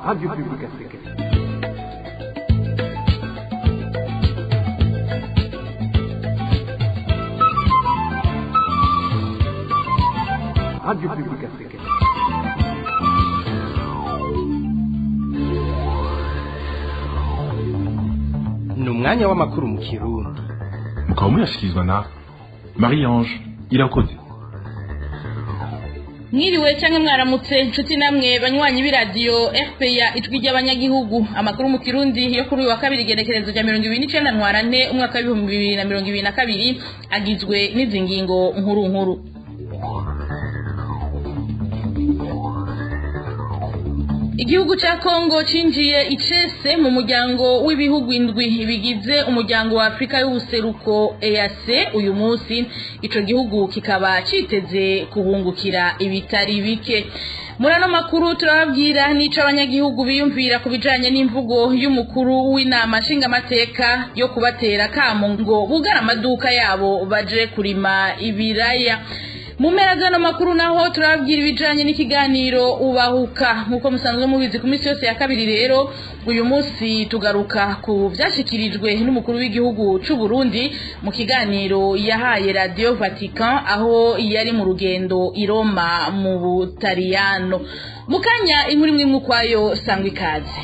Radio Publique Africaine. Radio Publique Africaine. Ni umwanya w'amakuru mu Kirundi. Mukaba muyashyikirizwa na Marie-Ange Irakoze. Mwiriwe cyangwa mwaramutse inshuti namwe banywanyi b'iradiyo RPA ijwi ry'abanyagihugu, amakuru mu Kirundi yo kuri uyu wa kabiri igenekerezo rya 29 Ntwarante umwaka wa 2022 agizwe n'izi ngingo nkuru. Igihugu cha Kongo cinjiye icese mu muryango w'ibihugu indwi bigize umuryango wa Afrika y'ubuseruko EAC uyu munsi. Ico gihugu kikaba citeze kuhungukira ibitari bike. Murano makuru turababwira nico abanyagihugu biyumvira kubijanye n'imvugo y'umukuru w'inama nshingamateka yo kubatera kamo ngo bugara amaduka yabo baje kurima ibiraya. Mumera zano makuru naho turababwira ibijanye n'ikiganiro ubahuka nkuko musanzwe mubizi ku minsi yose ya kabiri. Rero uyu munsi tugaruka ku vyashikirijwe n'umukuru w'igihugu c'u Burundi mu kiganiro yahaye Radio Vatican aho yari mu rugendo i Roma mu Butaliyano. Mukanya inkuru imwe kwayo sangwa ikaze.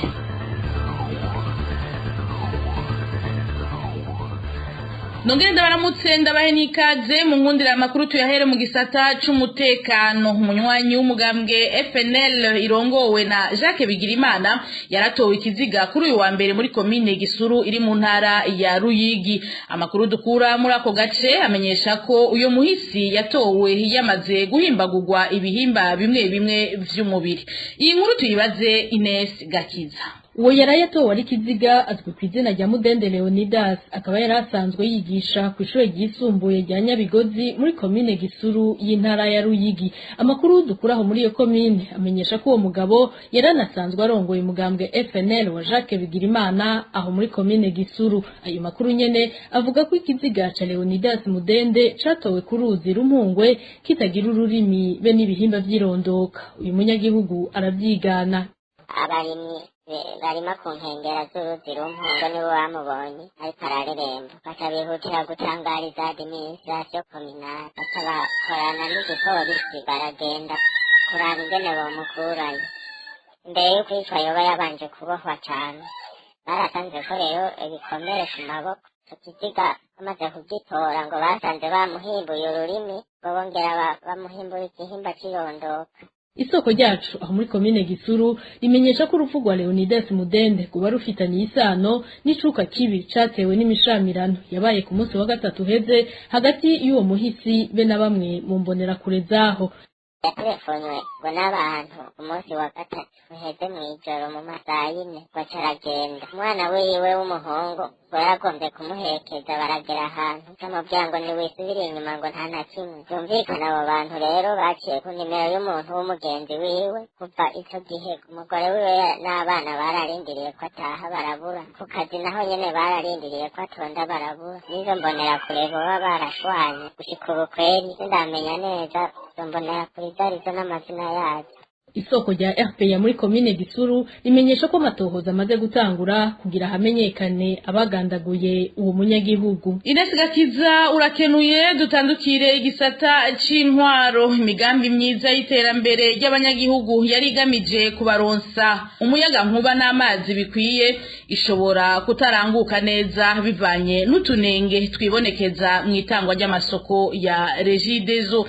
Nongenda baramutse ndabahe nikaze mu nkundira amakuru tuyahere mu gisata c'umutekano. Umunywanyi w'umugambwe FNL irongowe na Jacques Bigirimana yaratowe ikiziga kuri uyu wa mbere muri komine Gisuru iri mu ntara ya Ruyigi. Amakuru dukura muri ako gace amenyesha ko uyo muhisi yatowe yamaze guhimbagurwa ibihimba bimwe bimwe vy'umubiri. Iyi nkuru tuyibaze Ines Gakiza. Uwo yarayatowe ari kiziga azwi ku izina rya Mudende Leonidas, akaba yarasanzwe yigisha ku ishure ryisumbuye rya Nyabigozi muri komine Gisuru y'intara ya Ruyigi. Amakuru dukuraho muri iyo komine amenyesha ko uwo mugabo yaranasanzwe arongoye umugambwe FNL wa Jacques Bigirimana aho muri komine Gisuru. Ayo makuru nyene avuga ko ikiziga ca Leonidas Mudende catowe ku ruzi Rumpungwe kitagira ururimi be n'ibihimba vy'irondoka. Uyu munyagihugu aravyigana. Abarimyi barima ku nkengera z'uruzi Rumpungwe nibo bamubonye ariko arareremba, bakabihutira gutangariza administration communale, bakabakorana n'igipolisi baragenda kuraba ingene bomukurayo. Mbere yo kwicwa yoba yabanje kubohwa cane, barasanze ko rero ibikomere ku maboko. Ikiziga bamaze kugitora ngo basanze bamuhimbuye ururimi, ngo bongera bamuhimbura igihimba c'irondoka. Isoko ryacu aho muri komine Gisuru rimenyesha ko urupfu rwa Leonidas Mudende kuba rufitanye isano n'icuka kibi catewe n'imishamirano yabaye ku munsi wa gatatu heze hagati y'uwo muhisi be na bamwe mu mbonera kure zaho. Yaterefonywe ngo n'abantu umunsi wa gatatu uheze mw'ijoro mu masaha yine baca aragenda. Umwana wiwe w'umuhungu ngo yaragombye kumuherekeza, baragera ahantu camubwira ngo niwisubire inyuma ngo nta na kimwe. Vyumvikana abo bantu rero baciye ku nimero y'umuntu w'umugenzi wiwe. Kuva ico gihe umugore wiwe n'abana bararindiriye ko ataha barabura, ku kazi naho nyene bararindiriye ko atonda barabura. Nizo mbonera kure boba barashwanye gushika ubu kweri sindamenya neza mbonera kuri zarizo n'amazina yazo. Isoko rya RPA muri komine Gisuru rimenyesha ko amatohoza amaze gutangura kugira hamenyekane abagandaguye uwo munyagihugu. Ines Gakiza urakenuye. Dutandukire igisata c'intwaro. Imigambi myiza y'iterambere ry'abanyagihugu yarigamije kubaronsa umuyaga nkuba n'amazi bikwiye ishobora kutaranguka neza bivanye n'utunenge twibonekeza mu itangwa ry'amasoko ya Regideso.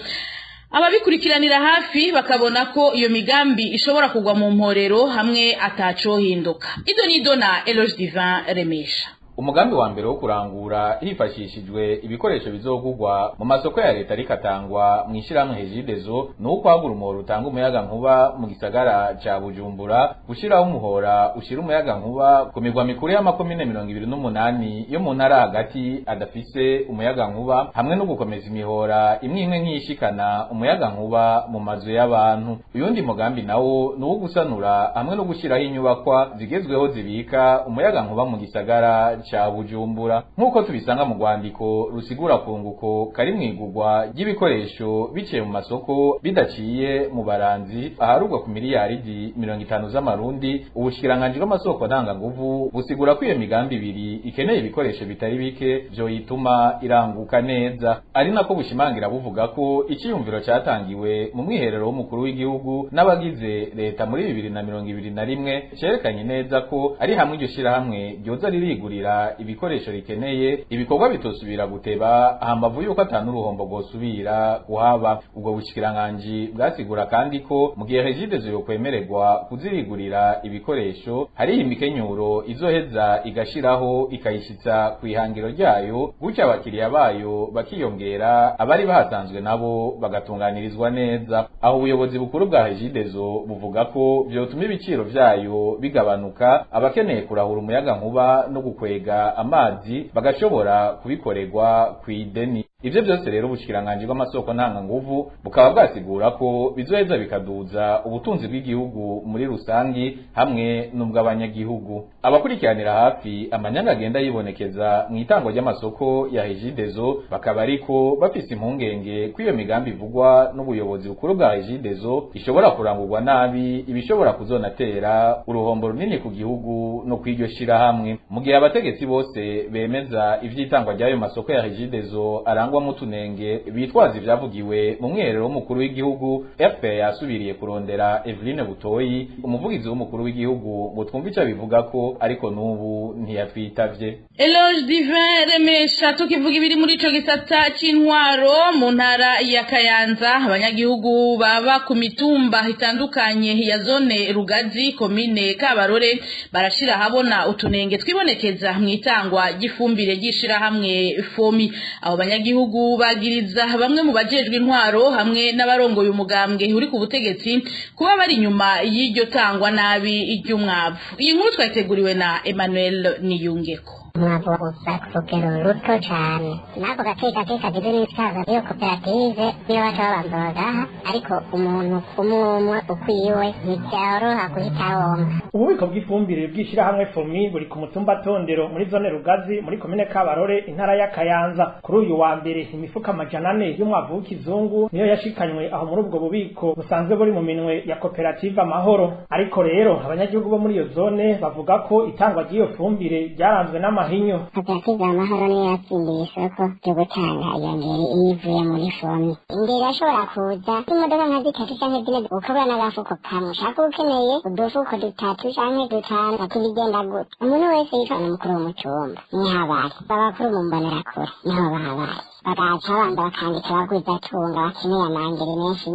Ababikurikiranira hafi bakabona ko iyo migambi ishobora kugwa mu mporero hamwe atacohinduka. Ido nido na Eloge Divin Remesha. Umugambi wa mbere wo kurangura hifashishijwe ibikoresho bizogugwa mu masoko ya leta rikatangwa mu ishiramwe Regideso no kwagura umuhora utanga umuyaga nkuba mu gisagara ca Bujumbura, gushiraho umuhora ushira umuyaga nkuba ku migwa mikuru y'amakomine 28 yo mu ntara hagati adafise umuyaga nkuba, hamwe no gukomeza imihora imwe imwe nk'ishikana umuyaga nkuba mu mazu y'abantu. Uyundi mugambi nawo no gusanura hamwe no gushiraho inyubakwa zigezweho zibika umuyaga nkuba mu gisagara ca Bujumbura nk'uko tubisanga mu rwandiko rusigura kunguko kari mwigurwa ry'ibikoresho biciye mu masoko bidaciye mu baranzi aharugwa ku miliyaridi 50 z'amarundi. Ubushikiranganji bw'amasoko ntanganguvu busigura ko iyo migambi ibiri ikeneye ibikoresho bitari bike vyo yituma iranguka neza, ari nako bushimangira buvuga ko iciyumviro catangiwe mu mwiherero w'umukuru w'igihugu n'abagize leta muri 2021 cerekanye neza ko ari hamwe iryo shirahamwe ryoza ririgurira ibikoresho rikeneye ibikorwa bitosubira guteba hambavu yuko atanuruhombo gosubira kuhaba. Ubwo bushikiranganji bwasigura kandi ko mu gihe Regideso yokwemererwa kuzirigurira ibikoresho hari imikenyuro izoheza igashiraho ikayishitsa kwihangiro ryayo, gutya abakiriya bayo bakiyongera, abari bahasanzwe nabo bagatunganirizwa neza. Aho ubuyobozi bukuru bwa Regideso buvuga ko vyotuma ibiciro vyayo bigabanuka, abakeneye kurahura umuyaga nkuba no gukwega amazi bagashobora kubikorerwa kw'ideni. Ivyo byose rero ubushikiranganji bw'amasoko ntanganguvu bukaba bwasigura ko bizoheza bikaduza ubutunzi bw'igihugu muri rusangi hamwe n'ubw'abanyagihugu. Abakurikiranira hafi amanyanga agenda yibonekeza mu itango ry'amasoko ya Regideso bakaba ariko bafise impungenge ko iyo migambi ivugwa n'ubuyobozi bukuru bwa Regideso ishobora kurangurwa nabi, ibishobora kuzonatera uruhombo runini ku gihugu no kw'iryo shirahamwe. Mu gihe abategetsi bose bemeza ivy'itangwa ry'ayo masoko ya Regideso arangwamwo utunenge bitwaza ivyavugiwe mu mwiherero w'umukuru w'igihugu, FPR yasubiriye kurondera Eveline Butoyi, umuvugizi w'umukuru w'igihugu, ngo twumve ico bivuga ko ariko n'ubu ntiyatwitavye. Eloge Divin Remesha tukivuga ibiri muri ico gisata c'intwaro mu ntara ya Kayanza. Abanyagihugu baba ku mitumba itandukanye ya zone Rugazi komine Kabarore barashira habona utunenge twibonekeza mu itangwa ry'ifumbire ryishira hamwe FOMI. Abo banyagihugu bagiriza bamwe mu bajejwe intwaro hamwe n'abarongoye umugambwe uri ku butegetsi kuba bari inyuma y'iryo tangwa nabi iry'umwavu. Iyi nkuru twateguriwe na Emmanuel Niyungeko. Umwavu uza ku rugero ruto cane, nako gateka kagize n'ikaza iyo koperative niyo baca babanza bagaha, ariko umuntu umwe ukwiwe ntivyoroha kuhitawonka. Ububiko bw'ifumbire bw'ishirahamwe FOMI buri ku mutumba Tondero muri zone Rugazi muri komine Kabarore intara ya Kayanza. Kuri uyu wa mbere imifuka 400 y'umwavu w'ikizungu niyo yashikanywe aho muri ubwo bubiko busanzwe buri mu minwe ya koperative Amahoro. Ariko rero abanyagihugu bo muri iyo zone bavuga ko itangwa ry'iyo fumbire ryaranzwe n'amahinyo. Koperative Amahoro niyo yatsindiye isoko ryo gutanga iyo ngeri ivuye muri FOMI. Ingeri ashobora kuza imodoka nka zitatu canke zine ukabura n'agafuko kamwe, ushaka ukeneye udufuko 3 canke 5 akibigenda gute. Umuntu wese yitana umukuru w'umutumba nihabari abakuru mu mbonerakure niho bahabaye, bagaca abanza bakandika bagwiza tunga bakeneye amangeri menshi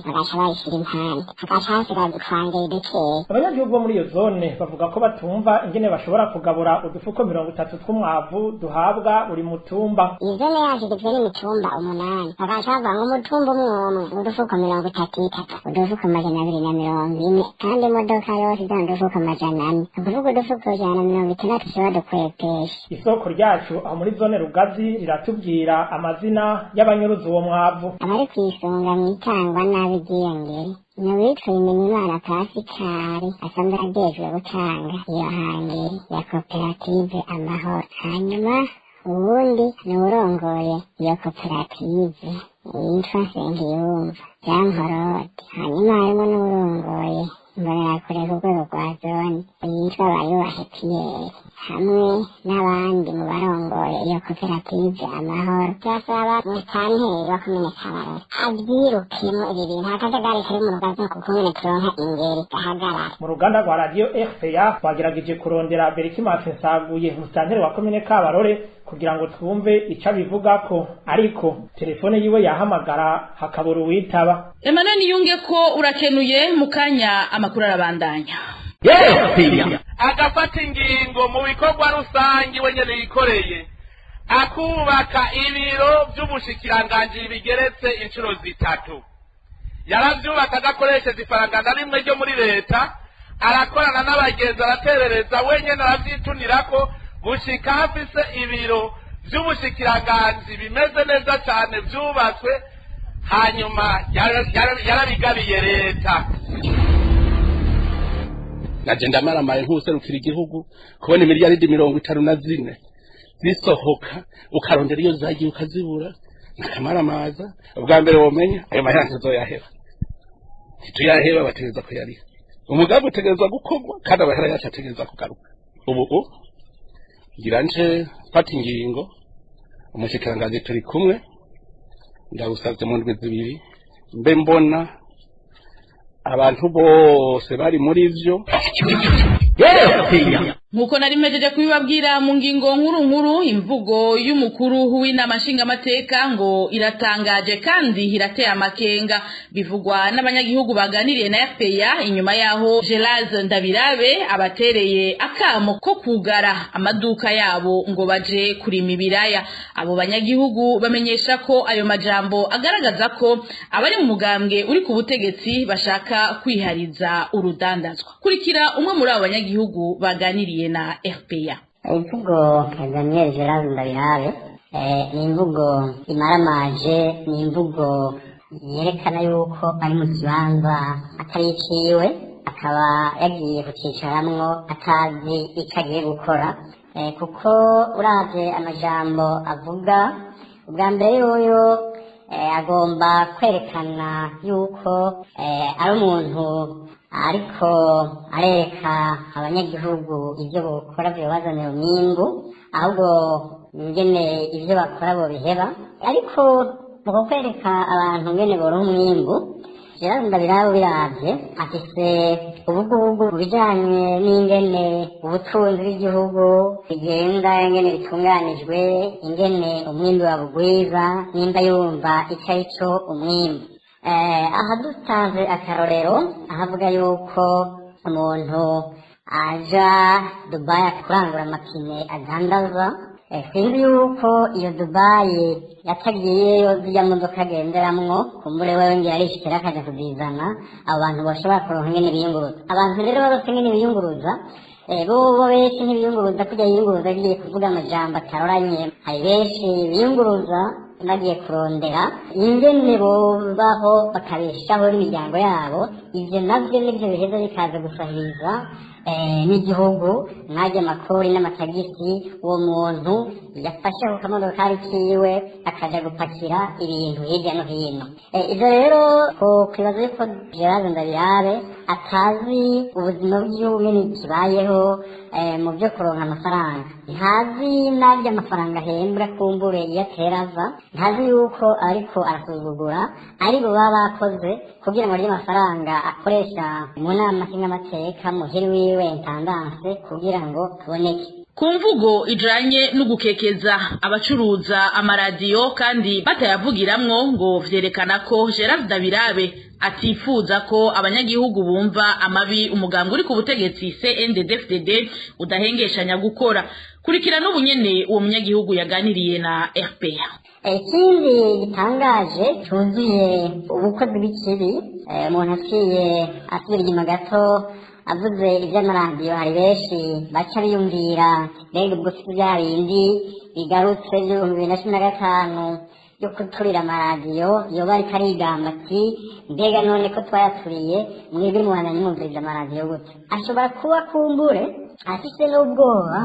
bagaca bayishira impande, hagaca hasigaye utwangeri dukeya. Abanyagihugu bo muri iyo zone bavuga ko batumva ingene bashobora kugabura udufuko 30 tw'umwavu duhabwa buri mutumba. Iyo zone yaje igizwe n'imitumba 8, bagaca bavuga ngo umutumba umwe udufuko 33, udufuko 240, kandi imodoka yose izana udufuko 400, ukuvuga udufuko 160 tuba dukwepesha. Isoko ryacu aho muri zone Rugazi riratubwira amazina y'abanyuruzi uwo mwavu. Abari kwisonga mwitangwa nabi ryiyongere Nawitwa Bimenyimana Pasikari asanzwe ajejwe gutanga iyo hangeri ya koperative Amahoro. Hanyuma ubundi ni urongoye iyo koperative yitwa Nsengiyumva Jankorode. Hanyuma harimo n'urongoye imbonerakure ku rwego rwa zone yitwa Bayubahe Pierre, hamwe n'abandi mu barongoye iyo koperative Amahoro. Turasaba mutanteri wa komine Kabarore avyirukemo ibi bintu, akajagari kari mu Rugazi kuko nyene turonka ingeri gahagarara. Mu ruganda rwa radio RPA twagerageje kurondera Berikimase Nsaguye mutanteri wa komine Kabarore kugira ngo twumve ico bivugako, ariko telefone yiwe yahamagara hakabura uwitaba. Emmanuel Niyungeko urakenuye mukanya amakuru arabandanya. Agafata ingingo mu bikorwa rusangi wenyene yikoreye akubaka ibiro vy'ubushikiranganje bigeretse inshuro 3. Yaravyubaka agakoresheje ifaranga na rimwe ryo muri leta, arakorana n'abagenzi araterereza wenyene aravyitunirako gushika hafise ibiro vy'ubushikiranganje bimeze neza cyane vyubatswe, hanyuma yarabigabiye leta. naje ndamaramaye nk'userukira igihugu kubona imiliyaridi 54 zisohoka ukarondera iyo zagiye ukazibura nakamaramaza ubwa mbere womenya ayo mahera ntazoyahera tuyaheba bategeza ko yari umugambi utegereza gukorwa kandi abahera yacategeza kugaruka ubu giranje fata ingingo umushikiranganji turi kumwe ndagusavye mu ndwi zibiri mbe mbona abantu bose bari muri ivyo nkuko nari mejeje kubibabwira mu ngingo nkuru imvugo y'umukuru w'inama nshingamateka ngo iratangaje kandi irateye amakenga bivugwa n'abanyagihugu baganiriye na FPA inyuma yaho Gerard Ndabirabe abatereye akamo ko kugara amaduka yabo ngo baje kurima ibiraya abo banyagihugu bamenyesha ko ayo majambo agaragaza ko abari mu mugambwe uri ku butegetsi bashaka kwihariza urudandazwa kurikira umwe muri abo banyagihugu baganiriye na RPA. Imvugo ya Daniel Gerard Ndabirabe ni imvugo imaramaje, ni imvugo yerekana yuko ari mu kibanza atari iciwe, akaba yagiye kucicaramwo atazi icyo agiye gukora, kuko uravye amajambo avuga ubwa mbere yoyo agomba kwerekana yuko ari umuntu ariko areka abanyagihugu ibyo bokora byobazanira umwimbu ahubwo ingene ibyo bakora bo biheba ariko mu kwereka abantu ngene bora umwimbu Gerard Ndabirabe biravye afise ubugubugu bijanye n'ingene ubutunzi bw'igihugu bigenda ingene bitunganijwe ingene umwimbu wabugwiza nimba yumva ico arico umwimbu aha dutanze akarorero ahavuga yuko umuntu aja Dubai kurangura amapine adandaza sinzi yuko iyo Dubai yatagiyeyo zirya modoka agenderamwo kumbure wewe ngira arishikira akaja kuzizana abo bantu bashobora kuronka ingene biyunguruza abantu rero barose ingene biyunguruza bo benshi ntibiyunguruza kujya yiyunguruza agiye kuvuga amajambo ataroranye hari benshi biyunguruza bagiye kurondera ingene bobaho bakabeshaho n'imiryango yabo ivyo navyo nivyo biheza bikaza gusahiriza n'igihugu mwajya amakori n'amatagisi uwo muntu yafashe ku kamodokari kiwe akaja gupakira ibintu hirya no hino ivyo rero kwibaza yuko Gerard Ndabirabe atazi ubuzima bw'igihugu nyene kibayeho mu byo kuronka amafaranga ntazi n'arya amafaranga ahembwa kumbure iyo aterava ntazi yuko ariko arasuzugura aribo baba bakoze kugira ngo arye amafaranga akoresha mu nama nshingamateka muhiri wiwe intendance kugira ngo aboneke ku mvugo ijanye n'ugukekeza abacuruza amaradiyo kandi batayavugiramwo ngo vyerekana ko Gerard Ndabirabe atifuza ko abanyagihugu bumva amabi umugambwe uri ku butegetsi CNDD-FDD udahengeshanya gukora kurikira n'ubunyene uwo munyagihugu yaganiriye na RPA. Ikindi gitangaje cyuzuye ubukozi bw'ikibi umuntu aciye asubira inyuma gato avuze iby'amaradiyo hari benshi baca biyumvira mbega ubwo si bya bindi bigarutse by'2015 yo kuturira amaradiyo yoba ariko arigamba ati mbega none ko twayaturiye mwebwe muhana nimumviriza amaradiyo gute ashobora kuba kumbure afise n'ubwoba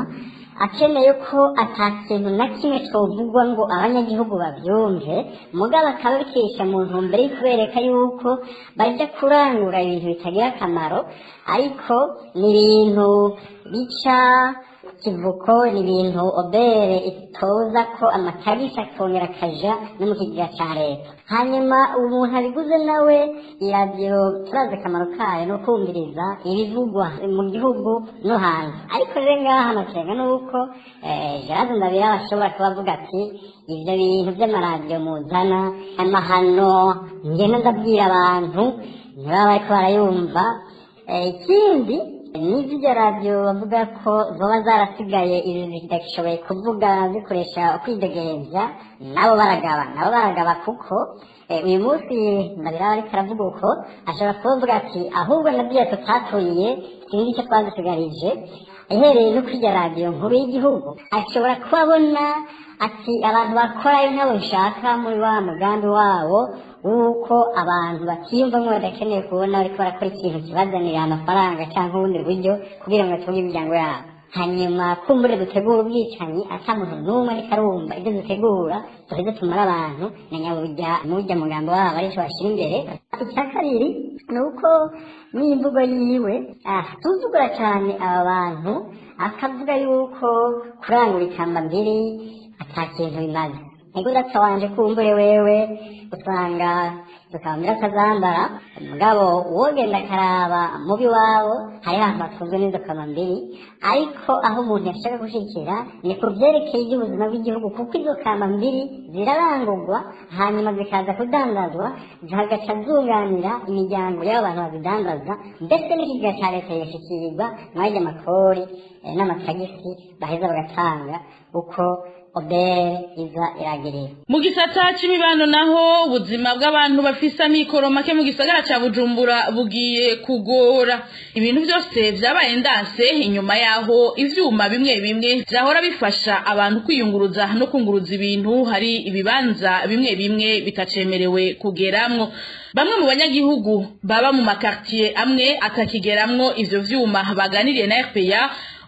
akeneye ko atakintu na kimwe covugwa ngo abanyagihugu bavyumve mugabo akaba bikesha mu ntumbero y'ikubereka yuko baja kurangura ibintu bitagira akamaro ariko ni ibintu bica kivuko ni ibintu obere itoza ko amatarisa akongera akaja no mu kigega ca leta hanyuma umuntu abiguze nawe iradiyo turazi akamaro kayo no kumviriza ibivugwa mu gihugu no hanze ariko rero ngaha amakenga nuko Gerard Ndabirabe ashobora kuba avuga ati ivyo bintu vy'amaradiyo muzana amahano ngenda ndabwira abantu ntibaba bariko barayumva ikindi n'ivyo radiyo bavuga ko zoba zarasigaye ibi bidashoboye kuvuga zikoresha ukwidegereza nabo baragaba kuko uyu munsi Ndabirabe ariko aravuga uko ashobora kuvuga ati ahubwo nabyo tutatuye sinzi icyo twadusigarije ihereye no kuri radiyo nkuru y'igihugu ashobora kubabona ati abantu bakorayo ntabo nshaka muri wa mugambi wabo wuko abantu batiyumvamo badakeneye kubona ariko barakora ikintu kibazanira amafaranga cyangwa ubundi buryo kugira ngo batunge imiryango yabo. Hanyuma kumbure dutegura ubwicanyi ata muntu n'umwe ariko arumva ibyo dutegura duheze tumara abantu na nyaburya n'urya mugambo wabo aricyo bashyira imbere. Icya kabiri ni uko n'imvugo yiwe tuzugura cyane aba bantu akavuga yuko kurangura ikambambiri ata kintu bimaze. Ego wanje kumbure wewe usanga tukambira kazambara mugabo wogenda akaraba mubi wabo hari ahantu batunzwe n'izo kamambiri ariko aho umuntu yashaka gushikira ni ku byerekeye iby'ubuzima bw'igihugu kuko izo kamambiri zirarangurwa hanyuma zikaza kudandazwa zihagaca zunganira imiryango y'abantu bazidandaza ndetse n'ikiga cya leta yashyikirirwa mwajya amakori n'amatagisi baheza bagatanga uko obere iza iragirira. Mu gisata c'imibano naho ubuzima bw'abantu bafise amikoro make mu gisagara ca Bujumbura bugiye kugora. Ibintu byose vyabaye ndanse inyuma yaho ivyuma bimwe bimwe vyahora bifasha abantu kwiyunguruza no kunguruza ibintu hari ibibanza bimwe bimwe bitacemerewe kugeramwo. Bamwe mu banyagihugu baba mu makartier amwe atakigeramwo ivyo vyuma baganiriye na RPA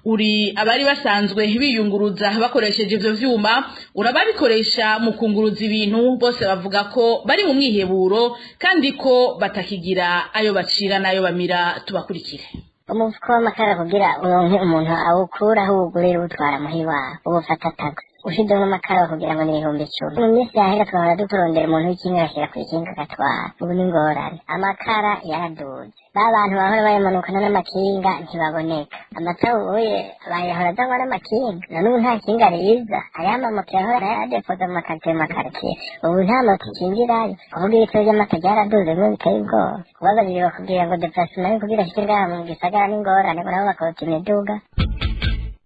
uri abari basanzwe biyunguruza bakoresheje ivyo vyuma urababikoresha mu kunguruza ibintu bose bavuga ko bari mu mwiheburo kandi ko batakigira ayo bacira nayo bamira. Tubakurikire. Umufuko w'amakara kugira uronke umuntu awukuraho ugurira utwara muhiwa ubufata taxi ushidemo amakara kugira ngo ni 10,000. Mu minsi yahera twahora dukurondera umuntu w'ikinga ashyira ku ikinga agatwara. Ubu ni ngorane amakara yaraduze abantu bahora bayamanukana n'amakinga ntibaboneka. Amatara ubuye bayahora adanywa n'amakinga na n'ubu nta kinga riza hariho amamoto yahora yadepoza mu makaritiye ubu nta moto ikinjirayo kuvuga ibiciro by'amata byaraduze bimwe biteye ubwoba kubabarira bakubwira ngo deplacement kugira ashike ngaha mu gisagara n'ingorane nabo bakabota imiduga.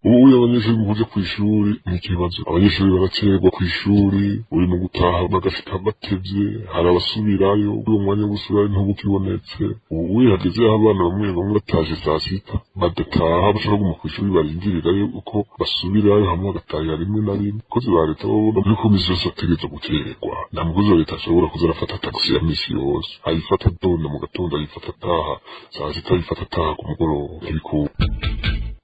Ubu abanyeshuri mu kuja kw'ishuri n'ikibazo abanyeshuri baracererwa kw'ishuri uri mu gutaha bagashika batevye hari abasubirayo uwo mwanya wo gusubirayo ntubukibonetse. Ubu hageze aho abana bamwe bamwe bataje saa sita badataha bashobora kuguma kw'ishuri barindirirayo uko basubirayo hamwe bagatahira rimwe na rimwe. Kozi ba leta babona muri komisiyo yose ategerezwa gucererwa nta mukozi wa leta ashobora kuza arafata taxi ya misi yose ayifata dona mu gatondo ayifata ataha saa sita ayifata ataha ku mugoroba ntibikunda.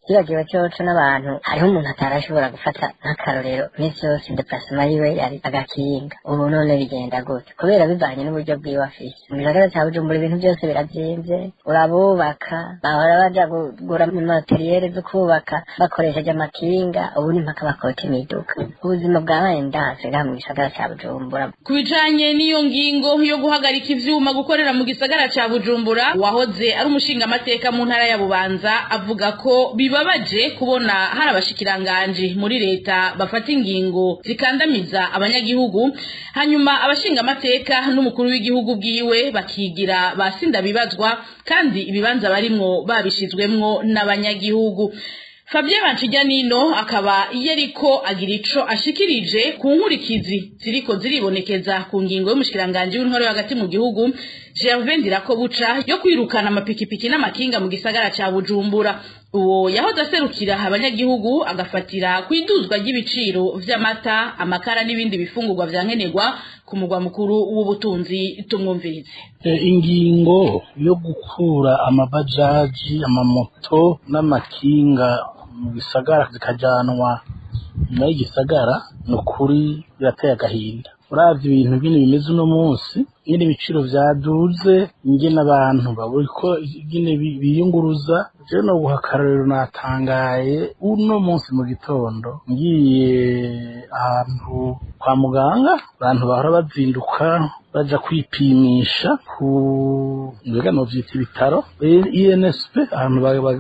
Kiragiwe cyoco n'abantu hariho umuntu atarashobora gufata nk'akarorero minsi yose deplacement yiwe yari agakinga. Ubu none bigenda gute kubera bivanye n'uburyo bw'iwe afise. Mu gisagara ca Bujumbura ibintu byose birazimvye urabubaka bahora baja kugura materiel zo kubaka bakoresheje amakinga ubu ni mpaka bakota imiduga. Ubuzima bwabaye ndanse ngaha mu gisagara ca Bujumbura. Kubijanye n'iyo ngingo yo guhagarika ivyuma gukorera mu gisagara ca Bujumbura wahoze ari umushinga amateka mu ntara ya Bubanza avuga ko bibabaje kubona hari abashikiranganje muri leta bafata ingingo zikandamiza abanyagihugu hanyuma abashinga amateka n'umukuru w'igihugu bwiwe bakigira basinda bibazwa kandi ibibanza barimwo babishizwemwo n'abanyagihugu. Fabien Banchijanino akaba yeriko agira ico ashikirije ku nkurikizi ziriko ziribonekeza ku ngingo y'umushikiranganje w'intwaro hagati mu gihugu Gervais Ndirakobuca yo kwirukana amapikipiki n'amakinga mu gisagara ca Bujumbura. Uwo yahoze aserukira abanyagihugu agafatira kwiduzwa ry'ibiciro vy'amata amakara n'ibindi bifungurwa vyankenerwa ku mugwa mukuru w'ubutunzi. Tumwumvirize. Ingingo yo gukura amabajaji amamoto n'amakinga mu gisagara zikajanwa nyuma y'igisagara nukuri birateye agahinda. Uravye ibintu bine bimeze uno munsi nyine ibiciro vyaduze ingene abantu baburiko ingene biyunguruza je no guhakarero natangaye uno munsi mu gitondo ngiye ahantu kwa muganga abantu bahora bazinduka baja kwipimisha ku mbega no vyita ibitaro INSP ahantu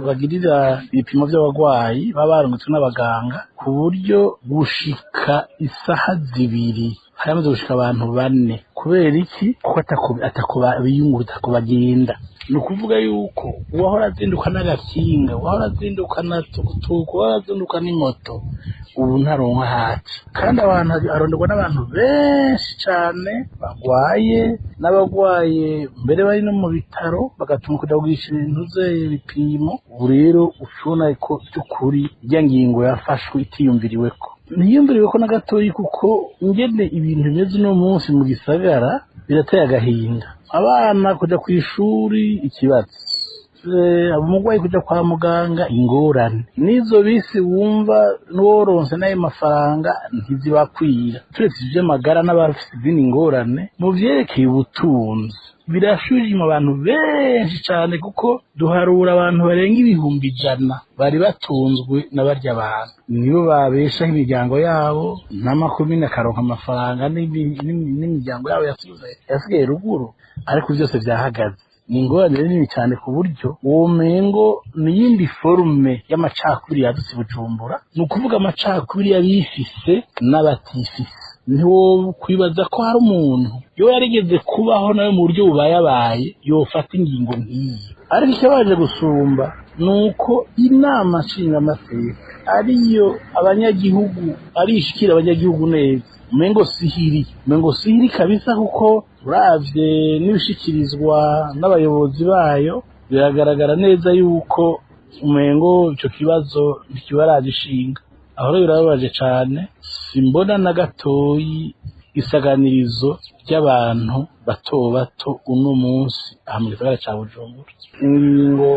bagirira ibipimo vy'abagwayi babarungitswe n'abaganga ku buryo gushika isaha zibiri haramaze gushika abantu 4 kubera iki kuko atakuba biyunguruza kubagenda ni ukuvuga yuko uwahora azinduka n'agakinga uwahora azinduka na tukutuku uwahora azinduka n'imoto ubu ntaronka haca kandi abantu aronderwa n'abantu benshi cyane bagwaye n'abagwaye mbere bari no mu bitaro bagatuma kudagurisha ibintu ibipimo ubu rero ushobona ko by'ukuri irya ngingo yafashwe itiyumviriweko ntiyumviriwe ko na gatoyi kuko ngene ibintu bimeze uno munsi mu gisagara birateye agahinda abana kujya ku ishuri ikibazo umurwayi kujya kwa muganga ingorane n'izo bisi wumva n'uworonse n'ayo mafaranga ntizibakwira turetse iby'amagara n'abafite izindi ngorane mu byerekeye ubutunzi birashujima abantu benshi cyane kuko duharura abantu barenga 100,000 bari batunzwe n'abarya abantu nibo babeshaho imiryango yabo n'amakomine akaronka amafaranga n'imiryango yabo yasigaye ruguru ariko byose byahagaze ni ingorane nini cyane ku buryo uwo mengo n'iyindi forume y'amacakubiri yadutse Bujumbura ni ukuvuga amacakubiri y'abifise n'abatifise ntiwo kwibaza ko hari umuntu yo yarigeze kubaho nayo mu buryo bubayabaye yofata ingingo nk'iyi ariko icyabaje gusumba nuko inama nshingamateka ariyo abanyagihugu arishikira abanyagihugu neza umengo sihiri kabisa kuko uravye n'ibishikirizwa n'abayobozi bayo biragaragara neza yuko umengo ico kibazo ntikibaragishinga aho rero birababaje cane simbona na gatoyi isaganirizo ry'abantu bato uno munsi aha mu gisagara ca Bujumbura ingingo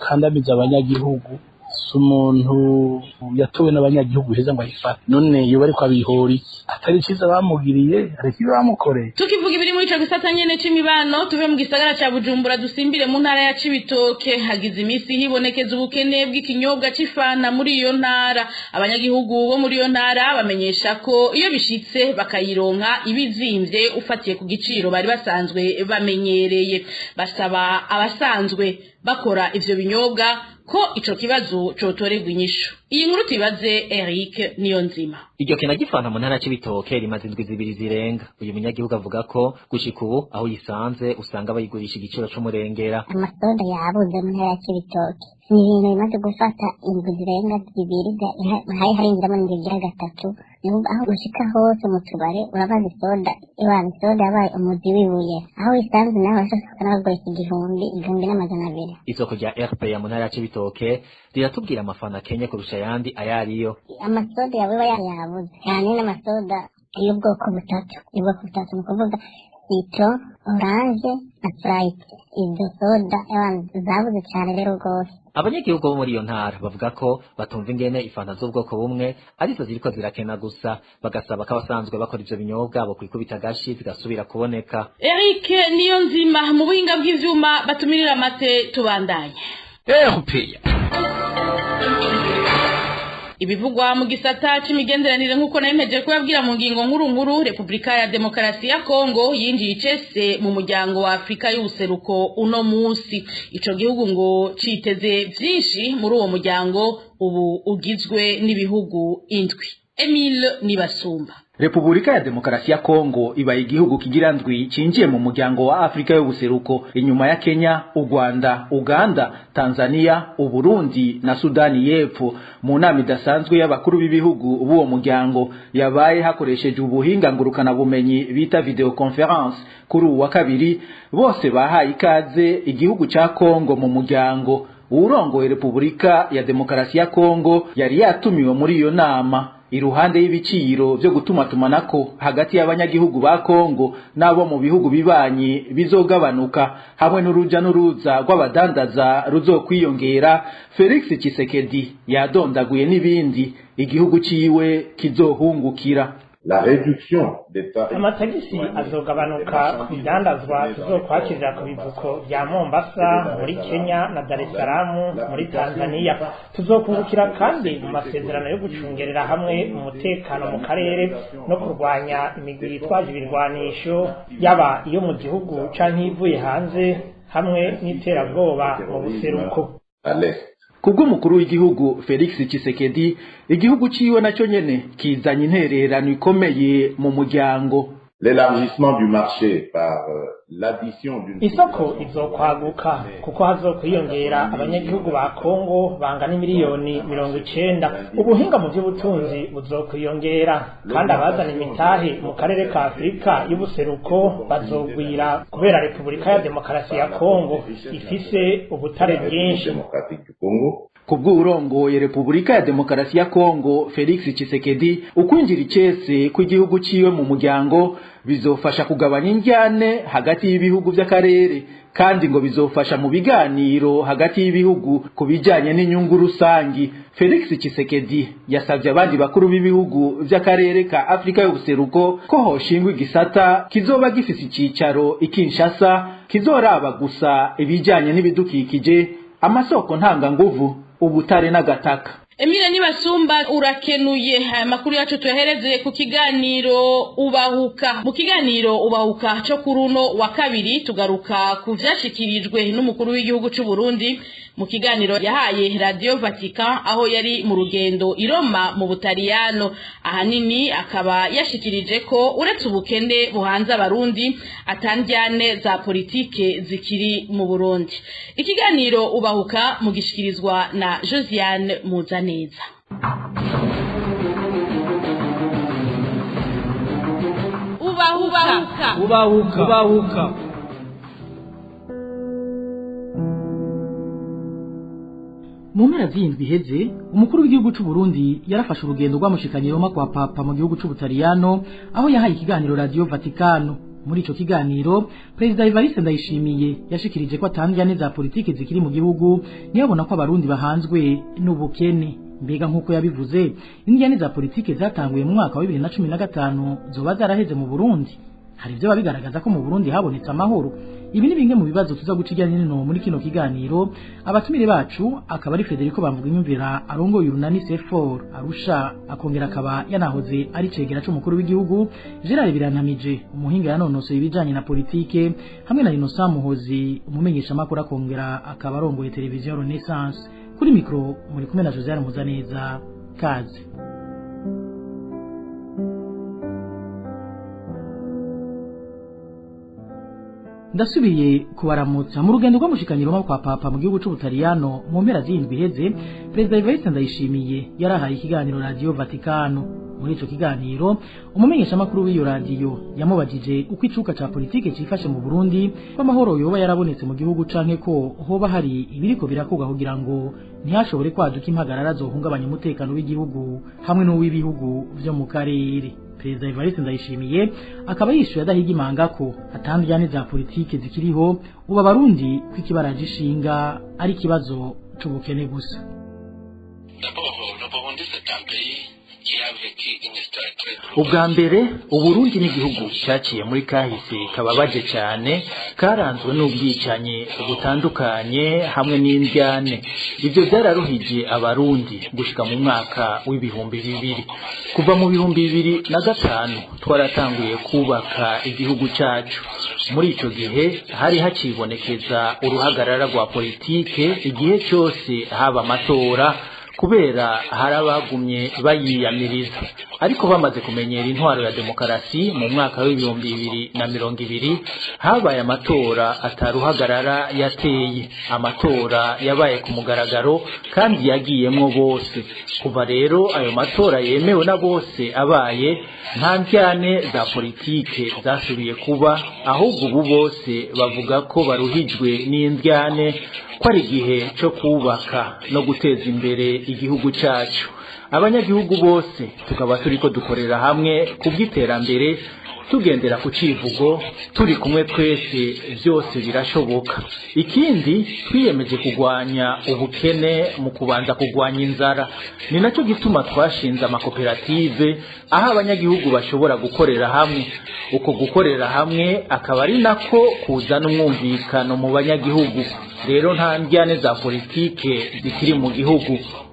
kandamiza abanyagihugu umuntu yatowe n'abanyagihugu heza ngo ayifate none iyo bari kwabihora iki atari ciza bamugiriye ariko bamukoreye tukivuga ibiri muri ico gisata nyene c'imibano tuve mu gisagara ca Bujumbura dusimbire mu ntara ya Cibitoke hagize imisi hibonekeza ubukene bw'ikinyobwa c'ifana muri iyo ntara abanyagihugu bo muri iyo ntara bamenyesha ko iyo bishitse bakayironka ibizimvye ufatiye ku giciro bari basanzwe bamenyereye basaba abasanzwe bakora ivyo binyobwa ko ico kibazo cotorerwa inyishu iyi nkuru tubaze Eric Niyonzima iryo kena gifana mu ntara c'Ibitoke rimaze indwi zibiri zirenga uyu munyagihugu avuga ko gushika ubu aho yisanze usanga bayigurisha igiciro c'umurengera amasoda yabuze mu ntara c'Ibitoke ni ibintu bimaze gufata indwi zirenga zibiri hari harinjiramo n'ingira gatatu aho gushika hose mu tubare urabaza isoda isoda yabaye umuzi wibuye aho wisanze nawe ashaka n'abagurisha 1,200 isoko rya RP ya mu ntara c'Ibitoke riratubwira amafana Kenya kurusha yandi ayariyo amasoda yawe yabuze cyane n'amasoda y'ubwoko butatu mu kuvuga citro orange na sprite izo soda zabuze cyane rero rwose abanyagihugu bo muri iyo ntara bavuga ko batumva ingene ifanta z'ubwoko bumwe arizo ziriko zirakena gusa bagasaba ko abasanzwe bakora ivyo binyobwa bo kwikubita agashi zigasubira kuboneka Eric Niyonzima mu buhinga bw'ivyuma batumirira amate tubandanye ibivugwa mu gisata c'imigenderanire nk'uko nayimeje kubabwira mu ngingo nkuru Republika ya Demokarasi ya Kongo yinjiye icese mu muryango wa Afrika y'ubuseruko uno munsi ico gihugu ngo citeze vyinshi muri uwo muryango ubu ugizwe n'ibihugu indwi Emile Nibasumba Republika ya Demokarasi ya Kongo ibaye igihugu kigira ndwi cinjiye mu muryango wa Afrika y'ubuseruko inyuma ya Kenya, Uganda, Uganda, Tanzania, Uburundi na Sudani y'Epfo mu nama idasanzwe y'abakuru b'ibihugu b'uwo muryango yabaye hakoresheje ubuhinga ngurukana bumenyi bita video conference kuri uwa kabiri bose bahaye ikaze igihugu ca Kongo mu muryango urongoye Republika ya Demokarasi ya Kongo yari yatumiwe muri iyo nama iruhande y'ibiciro byo gutumatumanako hagati y'abanyagihugu ba Kongo nabo mu bihugu bibanyi bizogabanuka hamwe n'uruja n'uruza rw'abadandaza ruzokwiyongera Felix Tshisekedi yadondaguye n'ibindi igihugu ciwe kizohungukira la réduction d'État amatagisi azogabanuka ku bidandazwa tuzokwakirira ku bivuko bya Mombasa muri Kenya na Dar es Salaam muri Tanzania tuzokungukira kandi mu masezerano yo gucungerera hamwe umutekano mu karere no kurwanya imigwi yitwaje ibirwanisho yaba iyo mu gihugu canke ivuye hanze hamwe n'iterabwoba mu buseruko kubw'umukuru w'igihugu Felix Tshisekedi igihugu ciwe naco nyene kizanye intererano ikomeye mu muryango l'élargissement du marché par l'addition d'une isoko izokwaguka kuko hazokwiyongera abanyagihugu ba Kongo bangana miliyoni 90. Ubuhinga mu by'ubutunzi buzokwiyongera kandi abazana imitahe mu karere ka Afrika y'ubuseruko bazogwira kubera Repubulika ya Demokarasi ya Kongo ifise ubutare bwinshi. Kubw'urongoye Repubulika ya Demokarasi ya Kongo Felix Tshisekedi ukwinjira icese kw'igihugu ciwe mu muryango bizofasha kugabanya injyane hagati y'ibihugu by'akarere kandi ngo bizofasha mu biganiro hagati y'ibihugu kubijanye n'inyungu rusangi. Felix Tshisekedi yasavye abandi bakuru b'ibihugu by'akarere ka Afrika y'ubuseruko ko hoshingwa igisata kizoba gifise icicaro Kinshasa kizoraba gusa ibijanye n'ibidukikije, amasoko ntanganguvu, ubutare n'agataka. Emile Nibasumba urakenuye. Aya makuru yacu tuyahereze ku kiganiro ubahuka. Mu kiganiro ubahuka cyo kuruno wa kabiri tugaruka ku vyashikirijwe n'umukuru w'igihugu cy'u Burundi mu kiganiro yahaye Radio Vatican aho yari mu rugendo i Roma mu Butaliyano. Ahanini akaba yashikirije ko uretse ubukene buhanze abarundi atandyane za politike zikiri mu Burundi. Ikiganiro ubahuka mugishikirizwa na Josiane Muzaneza. Ubahuka. Mu mpera z'indwi iheze umukuru w'igihugu cy'u Burundi yarafashe urugendo rw'amushikanye Roma kwa Papa mu gihugu cy'u Butaliyano aho yahaye ikiganiro Radio Vaticano. Muri ico kiganiro President Evariste Ndayishimiye yashikirije ko atandyane za politike zikiri mu gihugu niyabona ko abarundi bahanzwe n'ubukene. Mbega nk'uko yabivuze indyane za politike zatanguye mu mwaka wa 2015 zoba zaraheze mu Burundi. Hari ibyo babigaragaza ko mu Burundi habonetse amahoro. Ibi ni bimwe mu bibazo tuza gucijyanye n'ino muri kino kiganiro. Abatumire bacu akaba ari Federico Bamvuga Inyumvira arongoye urunani C4 Arusha, akongera akaba yanahoze ari cegera c'umukuru w'igihugu, Gerard Birantamije umuhinga yanonosoye ibijanye na politike, hamwe na Innocent Muhozi umumenyesha makuru akongera akaba arongoye televiziyo Renaissance. Kuri mikro muri kumwe na Josiane Muzaneza. Kaze. Ndasubiye kubaramutsa mu rugendo rw'amushikanye Roma kwa Papa mu gihugu cy'u Butaliyano mu mpera z'indwi iheze. President Evariste Ndayishimiye yarahaye ikiganiro Radio Vaticano. Muri ico kiganiro umumenyesha makuru w'iyo radio yamubajije uko icuka ca politike cifashe mu Burundi, ko amahoro yoba yarabonetse mu gihugu canke ko hoba hari ibiriko birakorwa kugira ngo ntihashobore kwaduka impagarara zohungabanya umutekano w'igihugu hamwe n'uw'ibihugu vyo mu karere. Perezida Evariste Ndayishimiye akaba yishuye adahiga imanga ko atandyane za politike zikiriho ubu abarundi kw'ikibaraje ishinga ari kibazo c'ubukene gusa. Ubwa mbere Uburundi n'igihugu cyaciye muri kahise kababaje cyane, karanzwe n'ubwicanyi butandukanye hamwe n'indyane. Ibyo byararuhije abarundi gushika mu mwaka w'ibihumbi 2000. Kuva mu 2005 twaratanguye kubaka igihugu cyacu. Muri ico gihe hari hacibonekeza uruhagarara rwa politike igihe cyose haba amatora, kubera harabagumye bayiyamiriza. Ariko bamaze kumenyera intwaro ya demokarasi mu mwaka w'ibihumbi 2020 habaye amatora ataruhagarara yateye. Amatora yabaye ku mugaragaro kandi yagiyemwo bose. Kuva rero ayo matora yemewe na bose abaye, nta ndyane za politike zasubiye kuba, ahubwo ubu bose bavuga ko baruhijwe n'indyane, ko ari igihe cyo kubaka no guteza imbere igihugu cyacu. Abanyagihugu bose tukaba turiko dukorera hamwe kubw'iterambere, tugendera ku civugo turi kumwe twese byose birashoboka. Ikindi twiyemeje kugwanya ubukene mu kubanza kugwanya inzara. Ni nacyo gituma twashinze amakoperative aho abanyagihugu bashobora gukorera hamwe. Uko gukorera hamwe akaba ari nako kuzana umwumvikano mu banyagihugu. Rero nta ndyane za politike zikiri mu gihugu.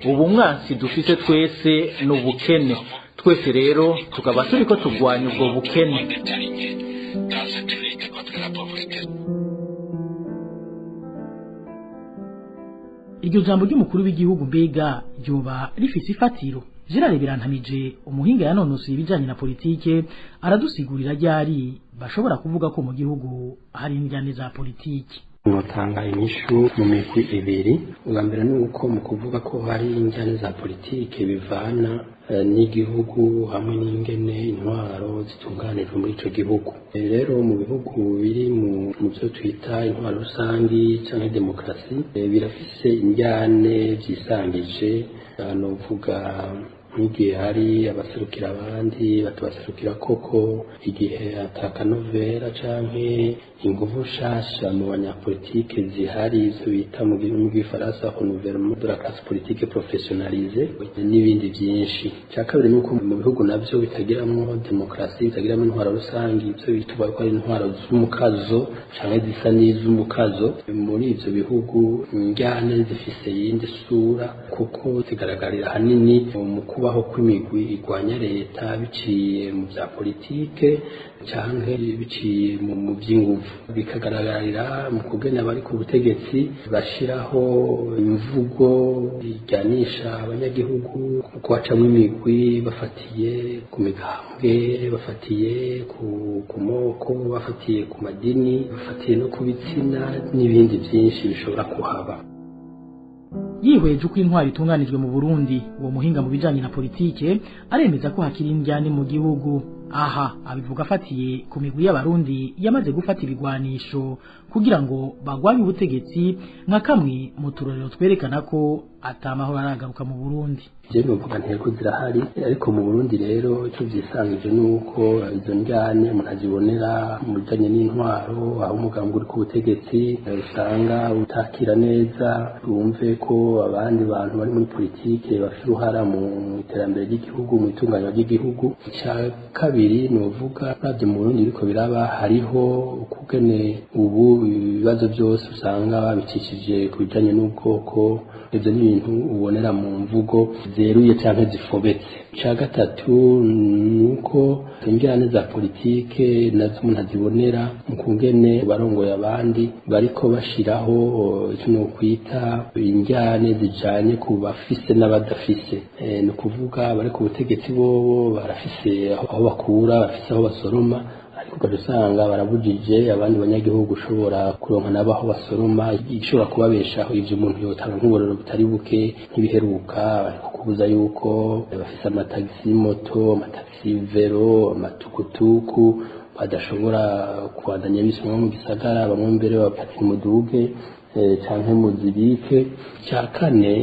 Ubu mwansi dufite twese n'ubukene. Twese rero tukaba turiko tugwanya ubwo bukene. Iryo jambo ry'umukuru w'igihugu mbega ryoba rifise ifatiro. Gerard Birantamije umuhinga yanonosoye ibijanye na politike aradusigurira ryari bashobora kuvuga ko mu gihugu hari injyane za politike. Notanga inyishu mu migwi ibiri. Ubwa mbere ni uko mu kuvuga ko hari injyane za politike bivana n'igihugu hamwe n'ingene intwaro zitunganijwe muri ico gihugu. Rero mu bihugu biri mu byo twita intwaro rusangi canke demokrasi birafise injyane vyisangije, novuga nk'igihe hari abaserukira abandi batabaserukira koko, igihe atakanovera canke inguvu nshasha mu banyapolitike zihari izo bita mu gifaransa renouvellement de la classe politique professionnalisée n'ibindi byinshi. Cya kabiri nuko mu bihugu navyo bitagiramwo demokrasi, bitagiramwo intwaro rusangi, ivyo bituba ko ari intwaro z'umukazo canke zisa n'iz'umukazo. Muri ivyo bihugu injyane zifise yindi sura kuko zigaragarira hanini mu kubaho kw'imigwi igwanya leta biciye mu bya politike canke biciye mu by'inguvu, bikagaragarira mu kugena abari ku butegetsi bashiraho imvugo ijyanisha abanyagihugu mu kubacamwo imigwi bafatiye ku migambwe, bafatiye ku moko, bafatiye ku madini, bafatiye no ku bitsina n'ibindi byinshi bishobora kuhaba. Yihweje uko intwari itunganijwe mu Burundi, uwo muhinga mu bijanye na politike aremeza ko hakiri injyane mu gihugu. Aha abivuga afatiye ku migwi y'abarundi yamaze gufata ibigwanisho kugira ngo bagwanye ubutegetsi, nka kamwe mu turorero twerekana ko atamahoro aragaruka mu Burundi. Je novuga nteko zirahari, ariko mu Burundi rero icyo vyisangije nuko izo njyane umuntu azibonera mu bijanye n'intwaro, aho umugambwe uri ku butegetsi usanga utakira neza, wumve ko abandi bantu bari muri politike bafite uruhara mu iterambere ry'igihugu, mu itunganywa ry'igihugu. Icya kabiri novuga nabyo mu Burundi biriko biraba, hariho ukugene ubu ibibazo byose usanga babicishije ku bijanye n'ubwoko. Ibyo ni ibintu ubonera mu mvugo zeruye cyangwa zifobetse. Icya gatatu nuko injyane za politike nazo umuntu azibonera mu kungene barongoye abandi bariko bashiraho icyo nokwita injyane zijanye ku bafise n'abadafise. Ni ukuvuga bari ku butegetsi bobo barafise aho bakura, bafise aho basoroma, ugasanga barabujije abandi banyagihugu ushobora kuronka nabaho basoroma ishobora kubabeshaho. Ivyo umuntu yotanga nk'uburoro butari buke nk'ibiheruka bariko kubuza yuko bafise amatagisi moto, amatagisi vero, amatukutuku badashobora kubandanya bisumwa mu gisagara, bamwe mbere bapata umuduge canke muzibike. Cya kane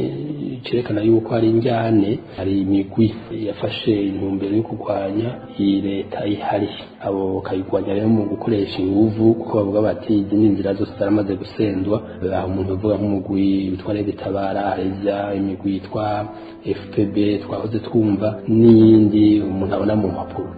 cerekana yuko hari injyane, hari imigwi yafashe intumbero yo kurwanya iyi leta ihari, abo bakayigwanya rero mu gukoresha inguvu, kuko bavuga bati izi ni inzira zose zaramaze gusendwa. Aho umuntu bavuga nk'umugwi witwa Rebetabara, harya imigwi yitwa FPB twahoze twumva, n'iyindi umuntu abona mu mpapuro.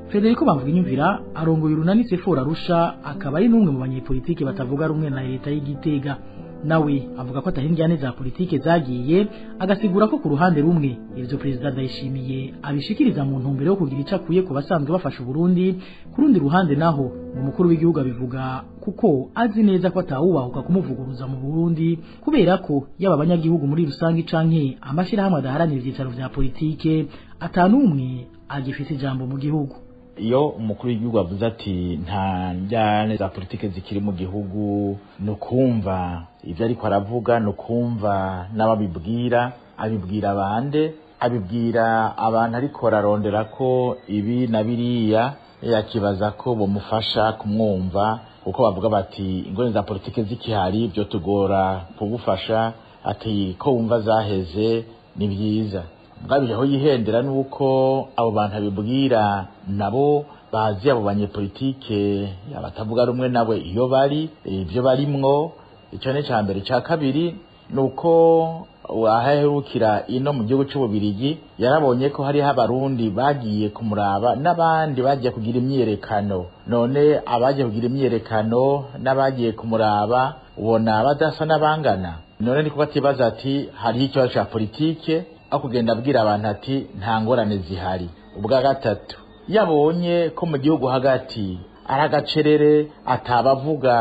Federico Bamvuginyumvira arongoye urunani Sefora Arusha, akaba ari n'umwe mu banyepolitike batavuga rumwe na leta y'Igitega. Nawe avuga ko atahinjyane za politike zagiye, agasigura ko ku ruhande rumwe ivyo President Ndayishimiye abishikiriza mu ntumbero yo kugira icakuye ku basanzwe bafasha Burundi, ku rundi ruhande naho umukuru w'igihugu abivuga kuko azi neza ko atawubahuka kumuvuguruza mu Burundi, kubera ko yaba abanyagihugu muri rusangi canke amashirahamwe adaharanira ivyicaro vya politike atanumwe agifite ijambo mu gihugu. Iyo umukuru w'igihugu avuze ati nta njyane za politike zikiri mu gihugu, nukumva ivyo ariko aravuga, nukumva n'ababibwira, abibwira bande, abibwira abantu ariko ararondera ko ibi na biriya, yakibaza ko bomufasha kumwumva, kuko bavuga bati ingone za politike zikihari byo tugora kugufasha, ati ko wumva zaheze ni byiza. Mugabije aho yihendera nuko abo bantu abibwira nabo bazi abo banyepolitike abatavuga rumwe nawe iyo bari ibyo barimwo. Icyo ne cyambere. Cya kabiri nuko ahaherukira ino mu gihugu cy'Ububirigi yarabonye ko hari abarundi bagiye kumuraba n'abandi bagiye kugira imyerekano. None abagiye kugira imyerekano n'abagiye kumuraba ubona badasa n'abangana. None niko batibaza ati hari icyo cya politike, akugenda abwira abantu ati nta ngorane zihari. Ubwa gatatu yabonye ko mu gihugu hagati ari agacerere atabavuga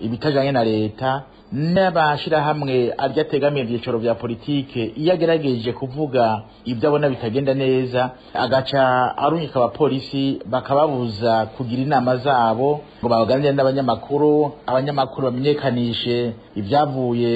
ibitajanye na leta n'abashirahamwe arya ategamiye ivyicaro vya politike iyo agerageje kuvuga ibyo abona bitagenda neza agaca arunyika abapolisi bakababuza kugira inama zabo ngo baganire n'abanyamakuru bamenyekanishe ibyavuye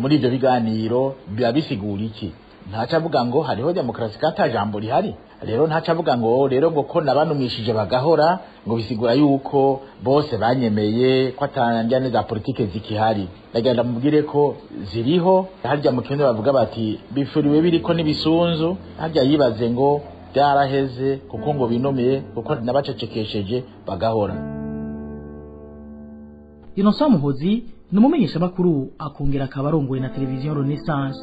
muri ivyo biganiro biba bisigura iki ntaca avuga ngo hariho demokarasi kata jambo rihari rero ntaca avuga ngo rero ngo ko nabanumishije bagahora ngo bisigura yuko bose banyemeye ko atanjyane za politike zikihari ndagenda mubwire ko ziriho harya mu kirundi bavuga bati bifuriwe biriko n'ibisunzu harya yibaze ngo byaraheze kuko ngo binomeye kuko nabacecekesheje bagahora. Innocent Muhozi ni umumenyesha makuru akongera akabarongoye na televiziyo Renaissance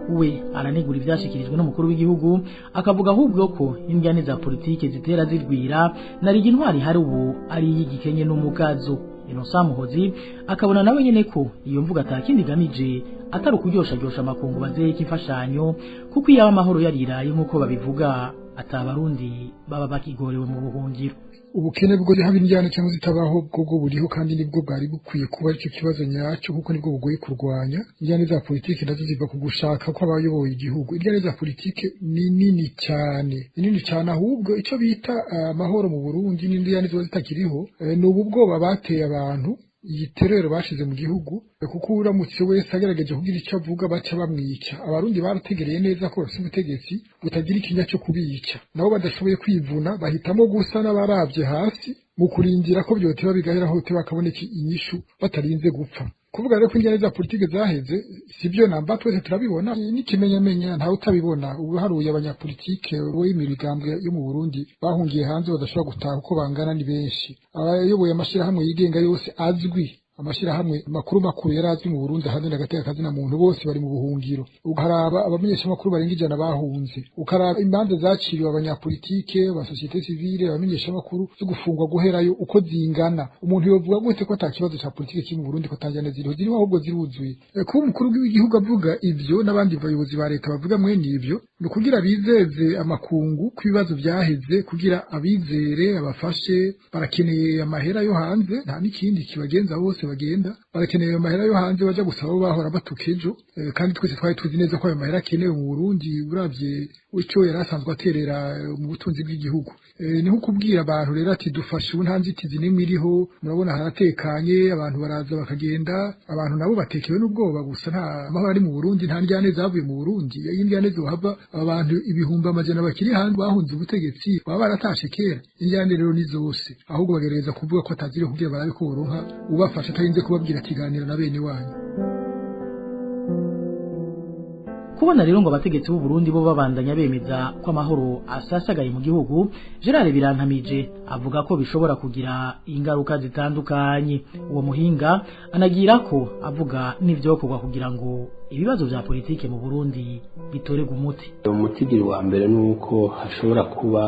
we aranegura ivyashikirijwe n'umukuru w'igihugu akavuga ahubwo ko indyane za politike zitera zirwira nari intwari hari ubu ari yigikenye n'umugazo. Innocent Muhozi akabona nawe nyene ko iyo mvuga atakindi gamije atari ukuryosha amakungu bazeye imfashanyo kuko iyo amahoro yariraye nkuko babivuga atabarundi baba bakigorewe mu buhungiro. Ubukene bwo haba indyane cyangwa zitabaho bwo buriho kandi nibwo bwari bukwiye kuba icyo kibazo nyacyo kuko nibwo bugoye kurwanya. Indyane za politike nazo ziva ku gushaka ko abayoboye igihugu. Indyane za politike ni nini cyane ahubwo icyo bita amahoro mu Burundi n'indyane zo zitakiriho ni ubwoba bateye abantu iyi terero bashize mu gihugu kuko uramutse wese agerageje kugira icyo avuga baca bamwica. Abarundi barategereye neza ko bafite ubutegetsi butagira ikinya cyo kubica, nabo badashoboye kwivuna bahitamo gusa n'abaravye hasi mu kurindira ko byoteba bigahera hote bakaboneka inyishu batarinze gupfa. Kuvuga rero ko indyane za politike zaheze sibyo namba twese turabibona n'ikimenyamenya ntawe utabibona. Uharuye abanyapolitike w'imigambwe yo mu Burundi bahungiye hanze badashobora gutaha uko bangana ni benshi. Abayoboye amashirahamwe yigenga yose azwi amashirahamwe makuru yarazwi mu Burundi ahandi nagateka kazina muntu bose bari mu buhungiro. Ukaraba abamenyesha makuru barenga 100 bahunze, ukaraba imanza zaciriwe abanyapolitike ba societe civile abamenyesha makuru zo gufungwa guherayo uko zingana. Umuntu yovuga gute ko atakibazo ca politike kiri mu Burundi ko tanjane ziriho ahubwo ziruzuye. Kuba umukuru w'igihugu avuga ivyo n'abandi bayobozi ba leta bavuga mwene ivyo no kugira bizeze amakungu ku bibazo byaheze, kugira abizere abafashe. Barakeneye amahera yo hanze nta n'ikindi kibagenza bose bagenda barakeneye amahera yo hanze baja gusaba bahora batukejo kandi twese twari tuzi neza ko ayo mahera akenewe mu Burundi uravye icyo yarasanzwe aterera mu butunzi bw'igihugu. Ni nko kubwira abantu rero ati dufashe untanzitizi nimwe iriho murabona haratekanye abantu baraza bakagenda abantu nabo batekewe n'ubwoba gusa nta amahoro ari mu Burundi nta ndyane zavuye mu Burundi y'indyane zohava abantu ibihumbi amajana bakiri hanze bahunze ubutegetsi baba baratashe kera. Indyane rero ni zose ahubwo bagereza kuvuga ko atazire kugira barabe ko boronka ubafasha atarinze kubabwira kiganira na bene wanyu. Kubona rero ngo abategetsi b'u Burundi bo babandanya bemeza ko amahoro asasagaye mu gihugu, Gerard Birantamije avuga ko bishobora kugira ingaruka zitandukanye. Uwo muhinga anagira ko avuga n'ivyokorwa kugira ngo ibibazo vya politike mu Burundi bitorerwe umuti. Umutigiri wa mbere nuko hashobora kuba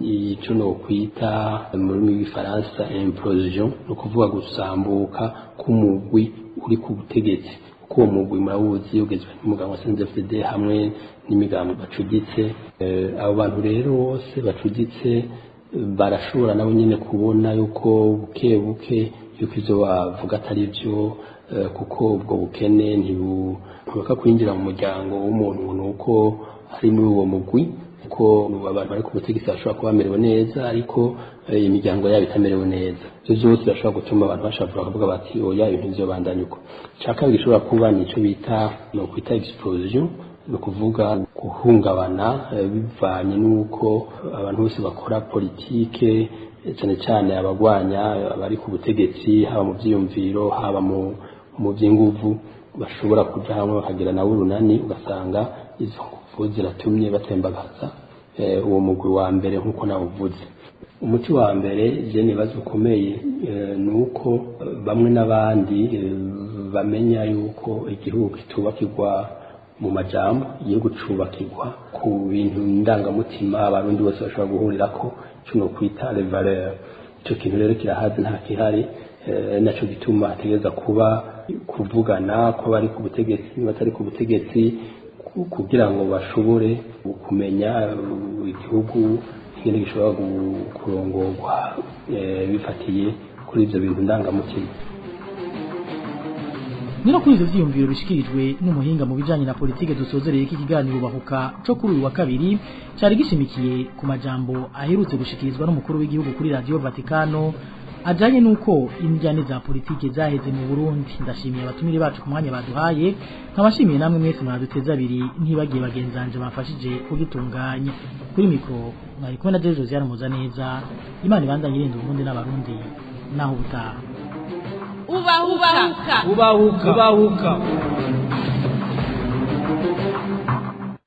icyo no kwita mu rurimi rw'ifaransa implosion, no kuvuga gusambuka k'umugwi uri ku butegetsi. Ko umugwi murawuzi ugezwe n'umugabo wa CNDD-FDD hamwe n'imigambi bacugitse. Abo bantu rero bose bacugitse barashobora nabo nyene kubona yuko buke yuko ivyo bavuga atari byo, kuko ubwo bukene ntibubaka kwinjira mu muryango w'umuntu nuko ari muri uwo mugwi, kuko abantu bari ku butegetsi bashobora kuba bamerewe neza ariko imiryango yabo itamerewe neza. Ivyo vyose bashobora gutuma abantu bashobora kuvuga bati oya ibintu vyobandanya uko. Caka gishobora kuba nico bita no kwita explosion, no kuvuga guhungabana bivanye nuko abantu bose bakora politike cyane cyane abagwanya abari ku butegetsi haba mu vyiyumviro haba mu by'inguvu bashobora kuja hamwe bakagira na urunani ugasanga izo nguvu ziratumye batembagaza uwo mugwi wa mbere nkuko nawuvuze. Umuti wa mbere je nibazo ukomeye nuko bamwe n'abandi bamenya yuko igihugu kitubakirwa mu majambo yo gucubakirwa ku bintu ndangamutima abarundi bose bashobora guhurirako cyo kwita les valeurs. Icyo kintu rero kirahaze nta kihari, naco gituma ategeza kuba kuvugana ko bari ku butegetsi batari ku butegetsi, kugira ngo bashobore kumenya igihugu ingene gishobora kurongorwa bifatiye kuri ivyo bintu ndangamutima. Nino kuri ivyo vyiyumviro bishikirijwe n'umuhinga mu bijanye na politike dusozereye iki kiganiro bahuka co kuri uyu wa kabiri cari gishimikiye ku majambo aherutse gushikirizwa n'umukuru w'igihugu kuri Radio Vaticano ajanye nuko injyane za politike zaheze mu Burundi. Ndashimiye abatumire bacu ku mwanya baduhaye, nkabashimiye namwe mwese mwaduteza abiri ntibagiye bagenzanje bafashije kugitunganya. Kuri mikro mwari kumwe na Dejo Josiane Muzaneza. Imana ibandanye irinda Uburundi n'abarundi naho ubutaha. Ubahuka.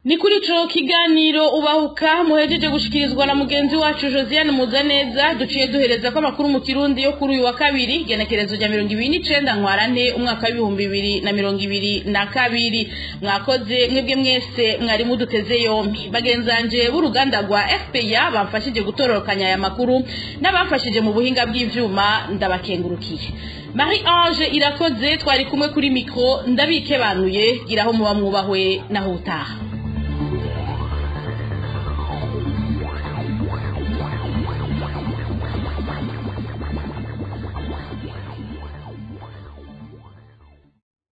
Ni kuri ico kiganiro ubahuka muhejeje gushikirizwa na mugenzi wacu Josiane Muzaneza duciye duhereza ko amakuru mu Kirundi yo kuri uyu wa kabiri genekerezo rya 29 ntwarante umwaka wa 2022. Mwakoze mwebwe mwese mwari muduteze yombi. Bagenzanje b'uruganda rwa FPA bamfashije gutororokanya aya makuru n'abamfashije mu buhinga bw'ivyuma ndabakengurukiye. Marie Ange Irakoze twari kumwe kuri mikro ndabikebanuye giraho muba mwubahwe naho utaha.